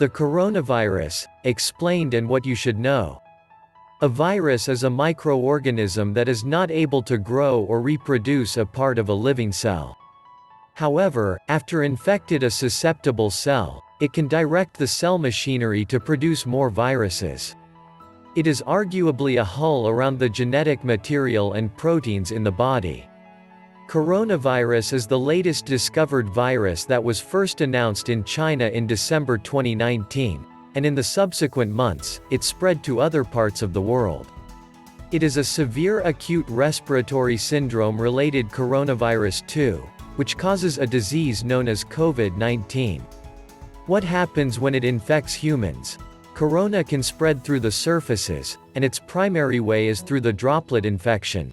The coronavirus, explained and what you should know. A virus is a microorganism that is not able to grow or reproduce a part of a living cell. However, after infected a susceptible cell, it can direct the cell machinery to produce more viruses. It is arguably a hull around the genetic material and proteins in the body. Coronavirus is the latest discovered virus that was first announced in China in December 2019, and in the subsequent months, it spread to other parts of the world. It is a severe acute respiratory syndrome-related coronavirus 2, which causes a disease known as COVID-19. What happens when it infects humans? Corona can spread through the surfaces, and its primary way is through the droplet infection.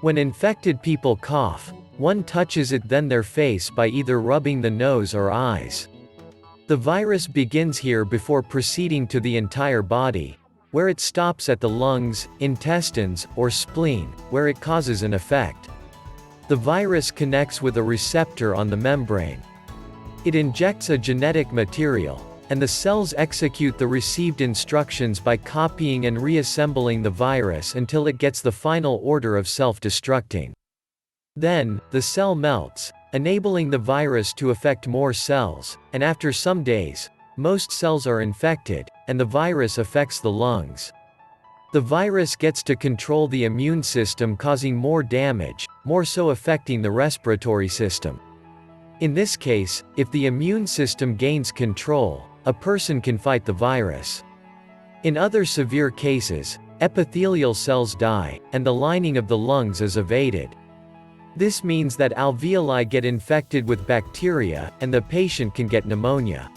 When infected people cough, one touches it then their face by either rubbing the nose or eyes. The virus begins here before proceeding to the entire body, where it stops at the lungs, intestines, or spleen, where it causes an effect. The virus connects with a receptor on the membrane. It injects a genetic material, and the cells execute the received instructions by copying and reassembling the virus until it gets the final order of self-destructing. Then, the cell melts, enabling the virus to affect more cells, and after some days, most cells are infected, and the virus affects the lungs. The virus gets to control the immune system, causing more damage, more so affecting the respiratory system. In this case, if the immune system gains control, a person can fight the virus. In other severe cases, epithelial cells die, and the lining of the lungs is evaded. This means that alveoli get infected with bacteria, and the patient can get pneumonia.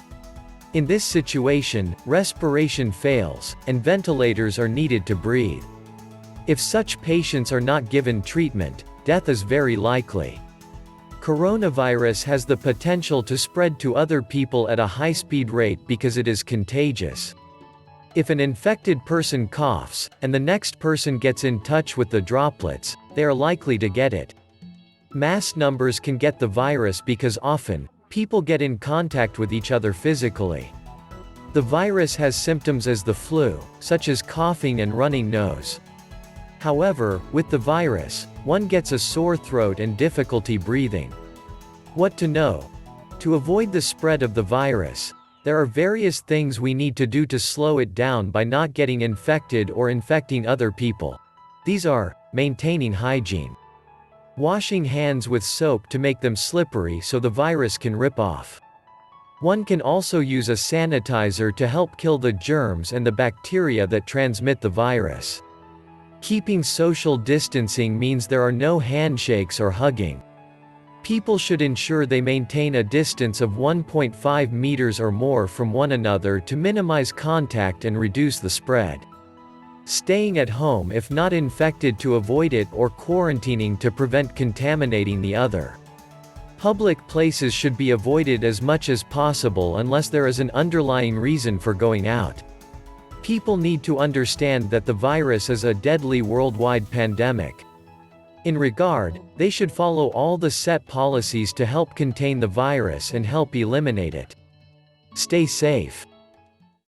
In this situation, respiration fails, and ventilators are needed to breathe. If such patients are not given treatment, death is very likely. Coronavirus has the potential to spread to other people at a high-speed rate because it is contagious. If an infected person coughs, and the next person gets in touch with the droplets, they are likely to get it. Mass numbers can get the virus because often, people get in contact with each other physically. The virus has symptoms as the flu, such as coughing and running nose. However, with the virus, one gets a sore throat and difficulty breathing. What to know? To avoid the spread of the virus, there are various things we need to do to slow it down by not getting infected or infecting other people. These are: maintaining hygiene, washing hands with soap to make them slippery so the virus can rip off. One can also use a sanitizer to help kill the germs and the bacteria that transmit the virus. Keeping social distancing means there are no handshakes or hugging. People should ensure they maintain a distance of 1.5 meters or more from one another to minimize contact and reduce the spread. Staying at home if not infected to avoid it, or quarantining to prevent contaminating the other. Public places should be avoided as much as possible unless there is an underlying reason for going out. People need to understand that the virus is a deadly worldwide pandemic. In regard, they should follow all the set policies to help contain the virus and help eliminate it. Stay safe.